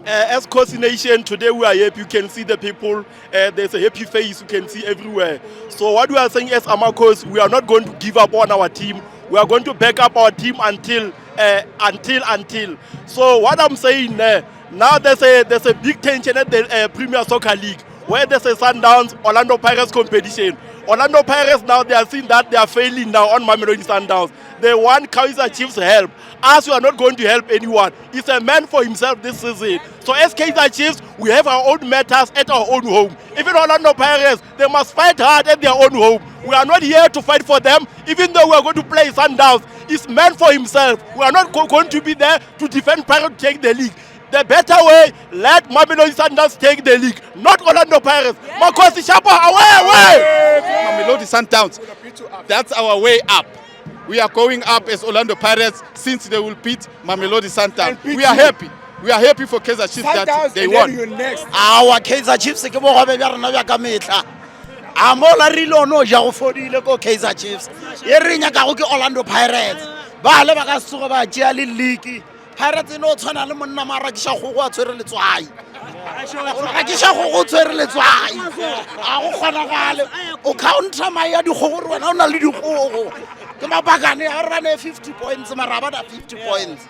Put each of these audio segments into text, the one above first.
As Coast Nation, today we are happy. You can see the people. There's a happy face you can see everywhere. So what we are saying as Amakos, we are not going to give up on our team. We are going to back up our team until. So what I'm saying now there's a big tension at the Premier Soccer League where there's a Sundowns Orlando Pirates competition. Orlando Pirates now they are seeing that they are failing now on Mamelodi Sundowns. They want Kaiser Chiefs help. Us, we are not going to help anyone. It's a man for himself this season. So as Kaiser Chiefs, we have our own matters at our own home. Even Orlando Pirates, they must fight hard at their own home. We are not here to fight for them, even though we are going to play Sundowns. It's man for himself. We are not going to be there to defend Pirates to take the league. The better way, let Mamelodi Sundowns take the league, not Orlando Pirates. Makosi Shapa, away! Mamelodi Sundowns, that's our way up. We are going up as Orlando Pirates since they will beat Mamelodi Sundowns. We are happy. We are happy for Kaizer Chiefs that they won. Our Kaizer Chiefs ke bo gobe bja rena bja ka metla. Amola rilo no ja go fodile ko Kaizer Chiefs. Ye re nya ka go ke Orlando Pirates. Ba le ba ka tsoga ba tšea le league. Pirates no tshwana le monna mara ke sha go go a tshwere letswai. Ga ke sha go go tshwere letswai. A go kgona gale. O counter ma ya di gogoro wena o na le di gogo. Ke mabakane a rane 50 points mara ba da 50 points.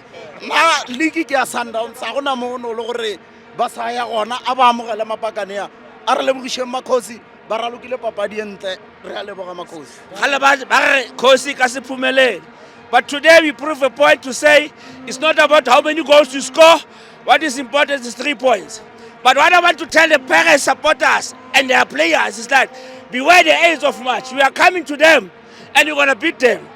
Na league ke ya Sundowns a gona mo no le gore ba sa ya gona a ba amogela mabakane ya a re lebogisheng Makhosi ba ralokile papadi entle re a leboga Makhosi. Gale ba re Khosi ka se phumelele. But today we prove a point to say it's not about how many goals you score. What is important is 3 points. But what I want to tell the Pirates supporters and their players is that beware the 8th of March. We are coming to them and we're going to beat them.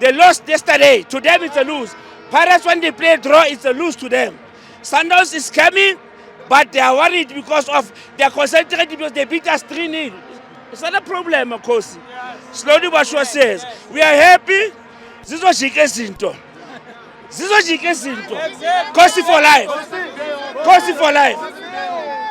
They lost yesterday. To them it's a lose. Pirates, when they play draw, it's a lose to them. Sundowns is coming, but they are worried because of their concentrated because they beat us 3-0. It's not a problem, of course. Slowly but sure says, we are happy. Zizojike zinto. Khosi for life. Khosi for life.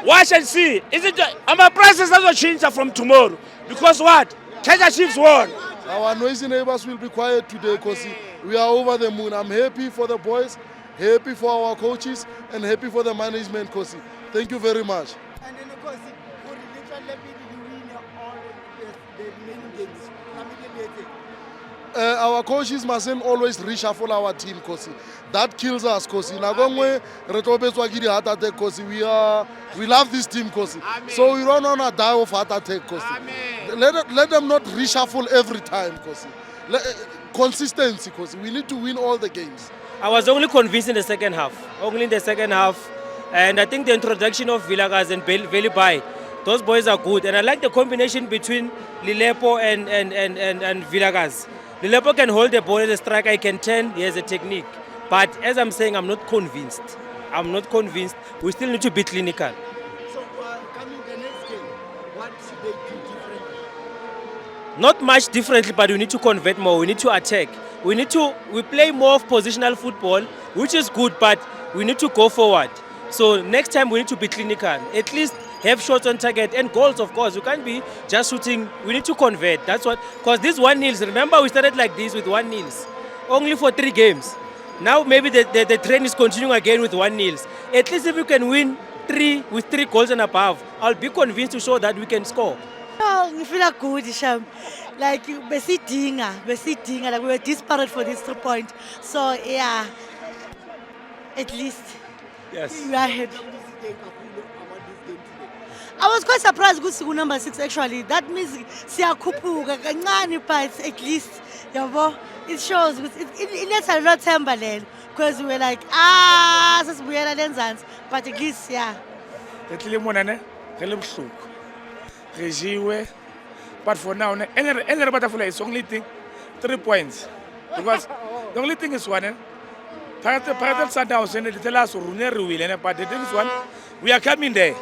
Watch and see. Is it? Our prices doesn't change from tomorrow. Because what? Kaizer Chiefs won. Our noisy neighbors will be quiet today because we are over the moon. I'm happy for the boys, happy for our coaches, and happy for the management, Kosi. Thank you very much. And then, of course, for religion, let me win all the remaining games. Our coaches mustn't always reshuffle our team, Kosi. That kills us, Kosi. Nagongwe, retobetswa ke di heart attack, Kosi. We love this team, Kosi. So we don't want to die of heart attack, Kosi. Let them not reshuffle every time, Kosi. Consistency, Kosi. We need to win all the games. I was only convinced in the second half. Only in the second half. And I think the introduction of Vilakazi and Velibai, those boys are good. And I like the combination between Lilepo and Vilakazi. Lilepo can hold the ball as a striker, he can turn, he has a technique. But as I'm saying, I'm not convinced. I'm not convinced. We still need to be clinical. So, coming the next game, what should they do differently? Not much differently, but we need to convert more. We need to attack. We play more of positional football, which is good, but we need to go forward. So next time we need to be clinical. At least have shots on target and goals, of course. You can't be just shooting. We need to convert. That's what. Because these 1-0s, remember we started like this with 1-0s. Only for 3 games. Now maybe the trend is continuing again with 1-0s. At least if we can win 3 with 3 goals and above, I'll be convinced to show that we can score. Oh, I feel good, Sham. Like, like we were desperate for this 3 point. So, yeah, at least Yes. we are happy. I was quite surprised with number 6 actually. That means siyakhuphuka kancane, but at least, it shows. It lets a lot Timberland because we were like, sasibuyela lenzansi, but at least, yeah. But for now, any butterfly is only thing 3 points. Because the only thing is one. Pirates Sundowns and they tell us but the thing is one, we are coming there.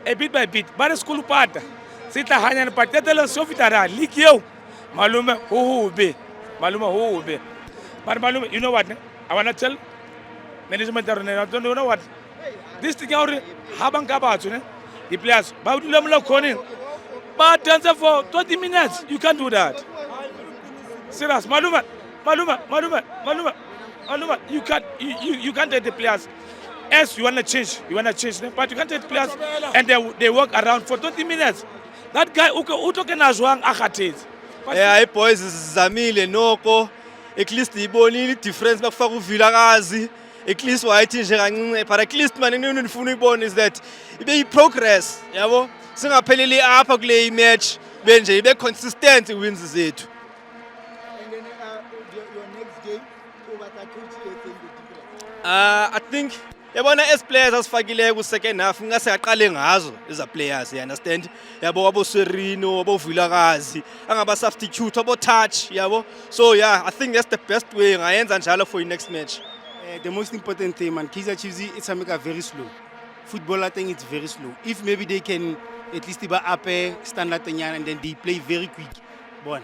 A bit by bit. But the school part, Sita Hanyan Patetela Sofitara, Likio, Maluma, who will be. But Maluma, you know what? I want to tell management, I don't know what. This thing out, Habankaba, the players, Baudulamla Konin. But answer for 20 minutes, you can't do that. Serious, Maluma, you can't take the players as you want to change, but you can't take players and they work around for 20 minutes. That guy, utoke na Joang akhatezi. Yeah, boys Zamile noko at least ibonile difference bakufaka uVilakazi at least wayithi nje kancane but at least man ngifuna uyibona is that ibe progress yabo singapheleli apha kule match benje ibe consistent wins zethu. And then your next game, over the coach, you think the difference? I think yabona as players asifakile ku second half ngase aqale ngazo as players, you understand, yabo abo Serino abo Vilakazi angaba substitute abo touch yabo, so yeah I think that's the best way ngayenza njalo for your next match. The most important thing, man, Kaizer Chiefs, it's a very slow. Football, I think it's very slow. If maybe they can at least up standard and then they play very quick. Bon,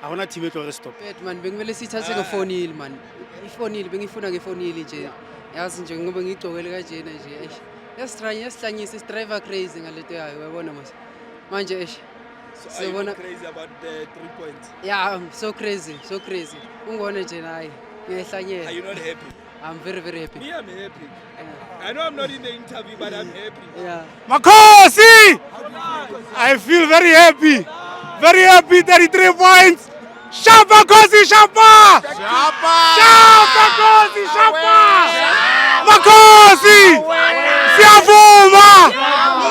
I want a team to stop. Man, bengimele sithathe nge4-0 man. I4-0 bengifuna nge4-0 nje. Yazi nje ngoba ngigcokele kanje nje. Yasihlanyisa driver crazy ngalento yayo uyabona mase. Manje So are you crazy about the 3 points? Yeah, I'm so crazy. Ungone nje nayi. Are Ngiyahlanyela. you not happy? I'm very happy. Me, I'm happy. I know I'm not in the interview, but I'm happy. Yeah. Makosi! I feel very happy. Very happy, 33 points. Shapa Kosi, Shapa! Shapa Kosi, Shapa! Makosi! Siavuma!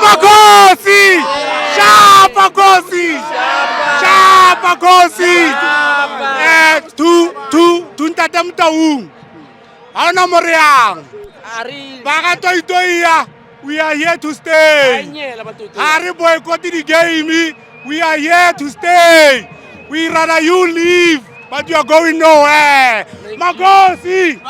Makosi! Shapa Kosi! Shapa Kosi! Tu ntata mtaung. Ana moriang. Baka toitoia. We are here to stay. Hari boycott the game. We are here to stay. We rather you leave, but you are going nowhere. Makosi!